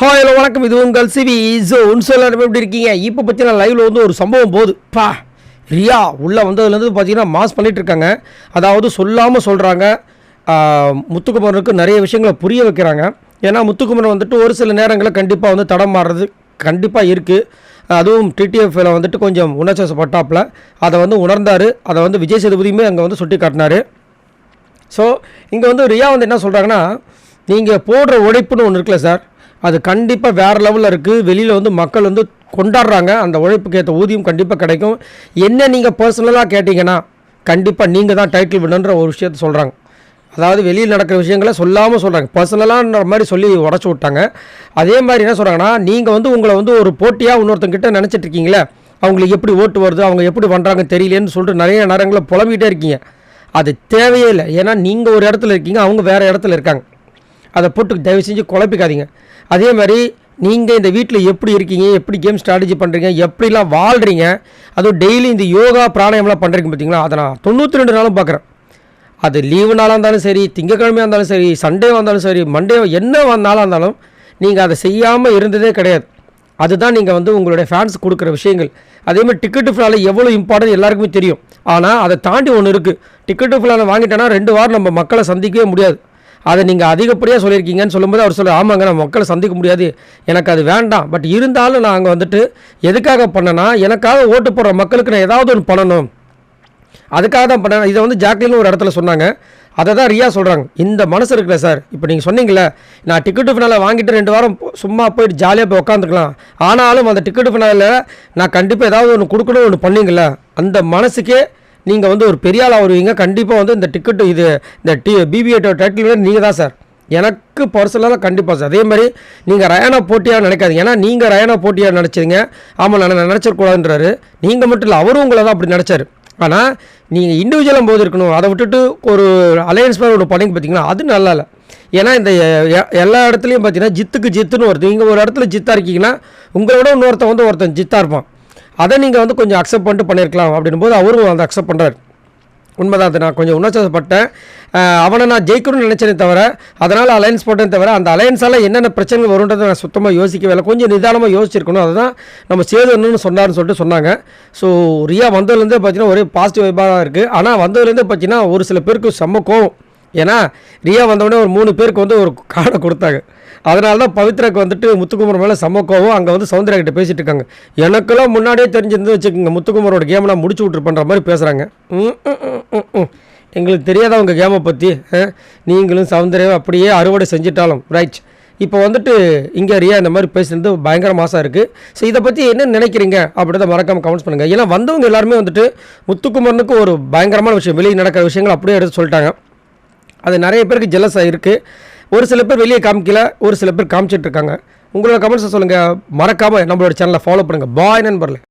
Hi hello வணக்கம். இது உங்கள் சிவி ஜோன். எல்லாருமே எப்படி இருக்கீங்க? இப்போ பார்த்தீங்கன்னா லைவில் வந்து ஒரு சம்பவம் போகுது. ரியா உள்ளே வந்ததுலேருந்து பார்த்தீங்கன்னா மாஸ் பண்ணிகிட்டு இருக்காங்க. அதாவது சொல்லாமல் சொல்கிறாங்க. முத்துக்குமரனுக்கு நிறைய விஷயங்களை புரிய வைக்கிறாங்க. ஏன்னா முத்துக்குமரன் வந்துட்டு ஒரு சில நேரங்களில் கண்டிப்பாக வந்து தடம் மாறுறது கண்டிப்பாக இருக்குது. அதுவும் டிடிஎஃப்ல வந்துட்டு கொஞ்சம் உணர்ச்சிப்பட்டாப்பில் அதை வந்து உணர்ந்தார். அதை வந்து விஜய் சேதுபதியுமே அங்கே வந்து சுட்டி காட்டினார். ஸோ இங்கே வந்து ரியா வந்து என்ன சொல்கிறாங்கன்னா, நீங்கள் போடுற உழைப்புன்னு ஒன்று இருக்குல்ல சார், அது கண்டிப்பாக வேறு லெவலில் இருக்குது. வெளியில் வந்து மக்கள் வந்து கொண்டாடுறாங்க. அந்த உழைப்புக்கு ஏற்ற ஊதியம் கண்டிப்பாக கிடைக்கும். என்ன நீங்கள் பர்சனலாக கேட்டிங்கன்னா கண்டிப்பாக நீங்கள் தான் டைட்டில் விடணுன்ற ஒரு விஷயத்த சொல்கிறாங்க. அதாவது வெளியில் நடக்கிற விஷயங்களை சொல்லாமல் சொல்கிறாங்க. பர்சனலான்ற மாதிரி சொல்லி உடச்சி விட்டாங்க. அதே மாதிரி என்ன சொல்கிறாங்கன்னா, நீங்கள் வந்து உங்களை வந்து ஒரு போட்டியாக இன்னொருத்தங்கிட்ட நினச்சிட்ருக்கீங்களே, அவங்களுக்கு எப்படி ஓட்டு வருது, அவங்க எப்படி பண்ணுறாங்க தெரியலேன்னு சொல்லிட்டு நிறைய நேரங்களில் புலம்பிகிட்டே இருக்கீங்க. அது தேவையே இல்லை. ஏன்னா நீங்கள் ஒரு இடத்துல இருக்கீங்க, அவங்க வேறு இடத்துல இருக்காங்க. அதை போட்டு தயவு செஞ்சு குழப்பிக்காதீங்க. அதே மாதிரி நீங்கள் இந்த வீட்டில் எப்படி இருக்கீங்க, எப்படி கேம் ஸ்ட்ராட்டஜி பண்ணுறீங்க, எப்படிலாம் வாழ்கிறீங்க, அதுவும் டெய்லி இந்த யோகா பிராணாயம்லாம் பண்ணுறீங்க பார்த்தீங்களா, அதை நான் 92 நாளும் பார்க்குறேன். அது லீவு நாளாக இருந்தாலும் சரி, திங்கக்கிழமையாக இருந்தாலும் சரி, சண்டே வந்தாலும் சரி, மண்டே என்ன நாளாக இருந்தாலும் நீங்கள் அதை செய்யாமல் இருந்ததே கிடையாது. அதுதான் நீங்கள் வந்து உங்களுடைய ஃபேன்ஸ் கொடுக்குற விஷயங்கள். அதேமாதிரி டிக்கெட்டு ஃபிளால் எவ்வளோ இம்பார்ட்டன்ட் எல்லாருக்குமே தெரியும். ஆனால் அதை தாண்டி ஒன்று இருக்குது. டிக்கெட்டு ஃபிளால் வாங்கிட்டோன்னா 2 வாரம் நம்ம மக்களை சந்திக்கவே முடியாது. அதை நீங்கள் அதிகப்படியாக சொல்லியிருக்கீங்கன்னு சொல்லும்போது அவர் சொல்ல, ஆமாங்க நான் மக்களை சந்திக்க முடியாது, எனக்கு அது வேண்டாம். பட் இருந்தாலும் நான் அங்கே வந்துட்டு எதுக்காக பண்ணேன்னா, எனக்காக ஓட்டு போடுற மக்களுக்கு நான் ஏதாவது ஒன்று பண்ணணும், அதுக்காக தான் பண்ணேன். இதை வந்து ஜாக்லின்னு ஒரு இடத்துல சொன்னாங்க. அதை தான் ரியா சொல்கிறாங்க. இந்த மனசு இருக்குல்ல சார், இப்போ நீங்கள் சொன்னீங்களே, நான் டிக்கெட்டு ஃபினாலில் வாங்கிட்டு 2 வாரம் சும்மா போயிட்டு ஜாலியாக போய் உட்காந்துக்கலாம், ஆனாலும் அந்த டிக்கெட்டு ஃபினாலில் நான் கண்டிப்பாக ஏதாவது ஒன்று கொடுக்கணும் ஒன்று பண்ணீங்களே, அந்த மனசுக்கே நீங்கள் வந்து ஒரு பெரிய ஆளாக வருவீங்க. கண்டிப்பாக வந்து இந்த டிக்கெட்டு இது இந்த பிபிஏ டைட்டில் நீங்கள் தான் சார். எனக்கு பர்சனலாக கண்டிப்பாக சார். அதே மாதிரி நீங்கள் ரயானா போட்டியாக நினைக்காதீங்க. ஏன்னா நீங்கள் ரயானா போட்டியாக நினச்சிங்க. ஆமாம் நான் நினச்சிடக்கூடாதுன்றாரு. நீங்கள் மட்டும் இல்லை, அவரும் உங்களை தான் அப்படி நினச்சார். ஆனால் நீங்கள் இண்டிவிஜுவலாக போது இருக்கணும். அதை விட்டுட்டு ஒரு அலையன்ஸ் மாதிரி ஒன்று பண்ணிங்க பார்த்தீங்கன்னா அது நல்லா இல்லை. ஏன்னா இந்த எல்லா இடத்துலையும் பார்த்தீங்கன்னா ஜித்துக்கு ஜித்துன்னு வருது. நீங்கள் ஒரு இடத்துல ஜித்தாக இருக்கீங்கன்னா உங்களோட இன்னொருத்தன் வந்து ஒருத்தன் ஜித்தாக இருப்பான். அதை நீங்கள் வந்து கொஞ்சம் அக்செப்ட் பண்ணிட்டு பண்ணியிருக்கலாம் அப்படின்னும் போது அவரும் அதை அக்செப்ட் பண்ணுறாரு. உண்மைதான். அது நான் கொஞ்சம் உணர்ச்சிப்பட்டேன். அவனை நான் ஜெயிக்கணும்னு நினச்சேனே தவிர, அதனால் அலையன்ஸ் போட்டேன்னு தவிர, அந்த அலையன்ஸால் என்னென்ன பிரச்சனைகள் வரும்ன்றதை நான் சுத்தமாக யோசிக்கவே இல்லை. கொஞ்சம் நிதானமாக யோசிச்சிருக்கணும். அதுதான் நம்ம சேதுன்னு சொன்னார்னு சொல்லிட்டு சொன்னாங்க. ஸோ ரியா வந்ததுலேருந்தே பார்த்தீங்கன்னா ஒரே பாசிட்டிவ் வைப்பாக தான் இருக்குது. ஆனால் வந்ததுலேருந்தே பார்த்தீங்கன்னா ஒரு சில பேருக்கு செம்ம கோவம். ஏன்னா ரியா வந்தவுடனே ஒரு 3 பேருக்கு வந்து ஒரு கார்டை கொடுத்தாங்க. அதனால தான் பவித்ராக்கு வந்துட்டு முத்துக்குமர் மேலே செம்ம கோவம். அங்கே வந்து சௌந்தர்யா கிட்ட பேசிகிட்டு இருக்காங்க. எனக்கெல்லாம் முன்னாடியே தெரிஞ்சிருந்து வச்சுக்கோங்க, முத்துக்குமரோட கேமை நான் முடிச்சு விட்ருப்பேன்ற மாதிரி பேசுகிறாங்க. எங்களுக்கு தெரியாத அவங்க கேமை பற்றி நீங்களும் சௌந்தர்யாவை அப்படியே அறுவடை செஞ்சிட்டாலும் ரைட். இப்போ வந்துட்டு இங்கே ரியா இந்த மாதிரி பேசுகிறது பயங்கர மாசாக இருக்குது. ஸோ இதை பற்றி என்ன நினைக்கிறீங்க அப்படின்றத மறக்காமல் கமெண்ட்ஸ் பண்ணுங்கள். ஏன்னா வந்தவங்க எல்லாருமே வந்துட்டு முத்துக்குமரனுக்கு ஒரு பயங்கரமான விஷயம், வெளியே நடக்கிற விஷயங்கள் அப்படியே எடுத்து சொல்லிட்டாங்க. அது நிறைய பேருக்கு ஜெலஸாக இருக்குது. ஒரு சில பேர் வெளியே காமிக்கல, ஒரு சில பேர் காமிச்சிட்ருக்காங்க. உங்களோட கமெண்ட்ஸை சொல்லுங்கள். மறக்காமல் நம்மளோட சேனலை ஃபாலோ பண்ணுங்கள். பாய் நண்பர்களே.